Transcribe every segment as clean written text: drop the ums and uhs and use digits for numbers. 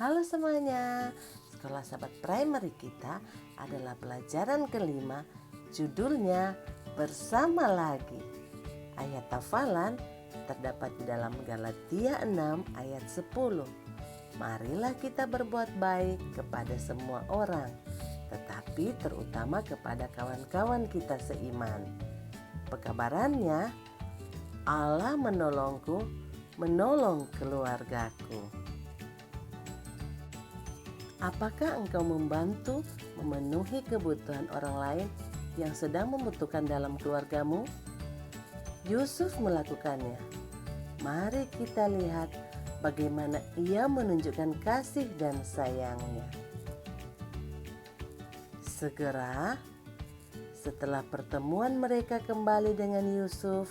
Halo semuanya, sekolah sahabat primary kita adalah pelajaran kelima, judulnya Bersama Lagi. Ayat hafalan terdapat di dalam Galatia 6 ayat 10. Marilah kita berbuat baik kepada semua orang, tetapi terutama kepada kawan-kawan kita seiman. Pekabarannya, Allah menolongku, menolong keluargaku. Apakah engkau membantu memenuhi kebutuhan orang lain yang sedang membutuhkan dalam keluargamu? Yusuf melakukannya. Mari kita lihat bagaimana ia menunjukkan kasih dan sayangnya. Segera setelah pertemuan mereka kembali dengan Yusuf,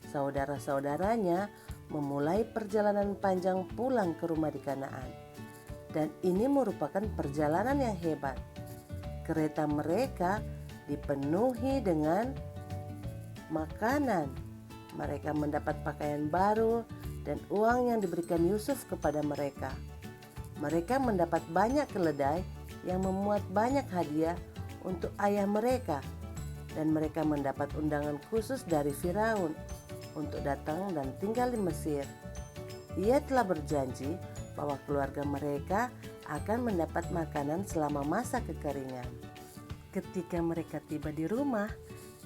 saudara-saudaranya memulai perjalanan panjang pulang ke rumah di Kanaan. Dan ini merupakan perjalanan yang hebat. Kereta mereka dipenuhi dengan makanan. Mereka mendapat pakaian baru dan uang yang diberikan Yusuf kepada mereka. Mereka mendapat banyak keledai yang memuat banyak hadiah untuk ayah mereka. Dan mereka mendapat undangan khusus dari Firaun untuk datang dan tinggal di Mesir. Ia telah berjanji bahwa keluarga mereka akan mendapat makanan selama masa kekeringan. Ketika mereka tiba di rumah,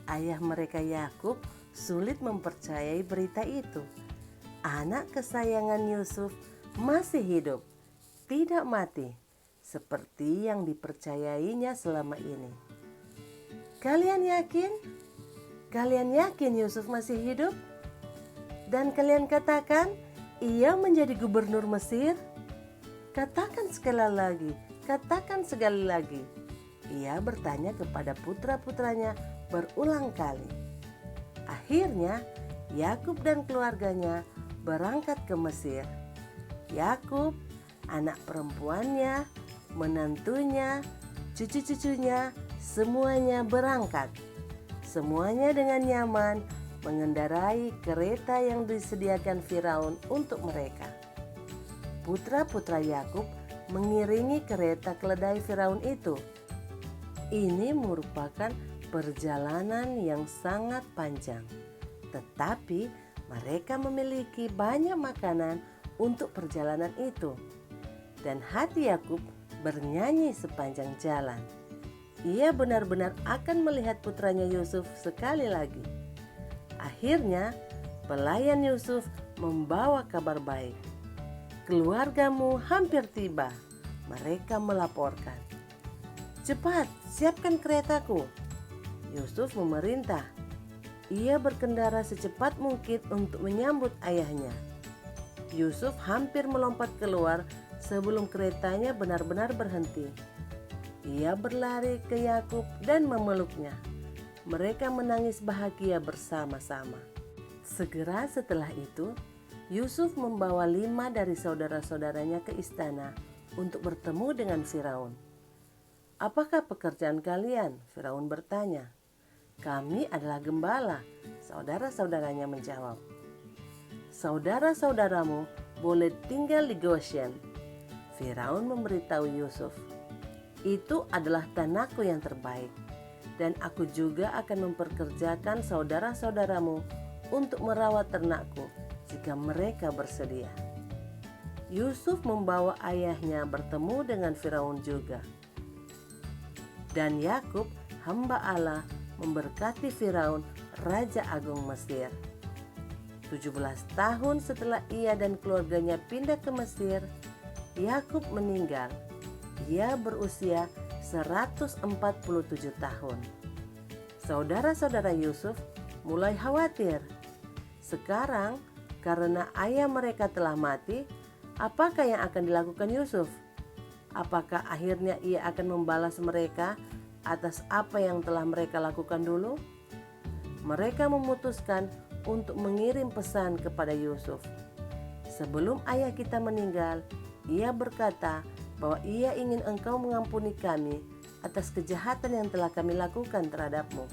ayah mereka Yakub sulit mempercayai berita itu. Anak kesayangan Yusuf masih hidup, tidak mati, seperti yang dipercayainya selama ini. Kalian yakin? Kalian yakin Yusuf masih hidup? Dan kalian katakan, ia menjadi gubernur Mesir? Katakan sekali lagi. Ia bertanya kepada putra-putranya berulang kali. Akhirnya, Yakub dan keluarganya berangkat ke Mesir. Yakub, anak perempuannya, menantunya, cucu-cucunya, semuanya berangkat. Semuanya dengan nyaman mengendarai kereta yang disediakan Firaun untuk mereka. Putra-putra Yakub mengiringi kereta keledai Firaun itu. Ini merupakan perjalanan yang sangat panjang, tetapi mereka memiliki banyak makanan untuk perjalanan itu. Dan hati Yakub bernyanyi sepanjang jalan. Ia benar-benar akan melihat putranya Yusuf sekali lagi. Akhirnya, pelayan Yusuf membawa kabar baik. Keluargamu hampir tiba, mereka melaporkan. Cepat, siapkan keretaku. Yusuf memerintah. Ia berkendara secepat mungkin untuk menyambut ayahnya. Yusuf hampir melompat keluar sebelum keretanya benar-benar berhenti. Ia berlari ke Yakub dan memeluknya. Mereka menangis bahagia bersama-sama. Segera setelah itu, Yusuf membawa 5 dari saudara-saudaranya ke istana untuk bertemu dengan Firaun. Apakah pekerjaan kalian? Firaun bertanya. Kami adalah gembala, saudara-saudaranya menjawab. Saudara-saudaramu boleh tinggal di Goshen. Firaun memberitahu Yusuf. Itu adalah tanahku yang terbaik. Dan aku juga akan memperkerjakan saudara-saudaramu untuk merawat ternakku jika mereka bersedia. Yusuf membawa ayahnya bertemu dengan Firaun juga. Dan Yakub, hamba Allah, memberkati Firaun, Raja Agung Mesir. 17 tahun setelah ia dan keluarganya pindah ke Mesir, Yakub meninggal. Ia berusia 147 tahun. Saudara-saudara Yusuf mulai khawatir. Sekarang, karena ayah mereka telah mati, apakah yang akan dilakukan Yusuf? Apakah akhirnya ia akan membalas mereka atas apa yang telah mereka lakukan dulu? Mereka memutuskan untuk mengirim pesan kepada Yusuf. Sebelum ayah kita meninggal, ia berkata bahwa ia ingin engkau mengampuni kami atas kejahatan yang telah kami lakukan terhadapmu.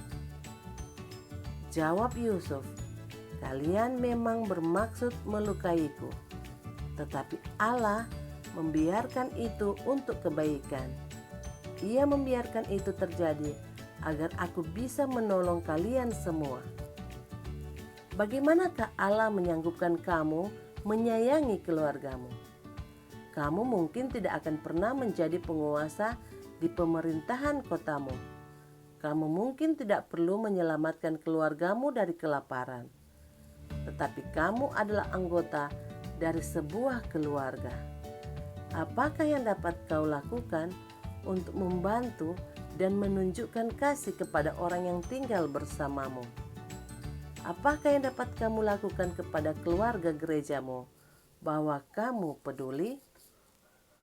Jawab Yusuf, kalian memang bermaksud melukaiku, tetapi Allah membiarkan itu untuk kebaikan. Ia membiarkan itu terjadi agar aku bisa menolong kalian semua. Bagaimanakah Allah menyanggupkan kamu menyayangi keluargamu? Kamu mungkin tidak akan pernah menjadi penguasa di pemerintahan kotamu. Kamu mungkin tidak perlu menyelamatkan keluargamu dari kelaparan. Tetapi kamu adalah anggota dari sebuah keluarga. Apakah yang dapat kau lakukan untuk membantu dan menunjukkan kasih kepada orang yang tinggal bersamamu? Apakah yang dapat kamu lakukan kepada keluarga gerejamu bahwa kamu peduli?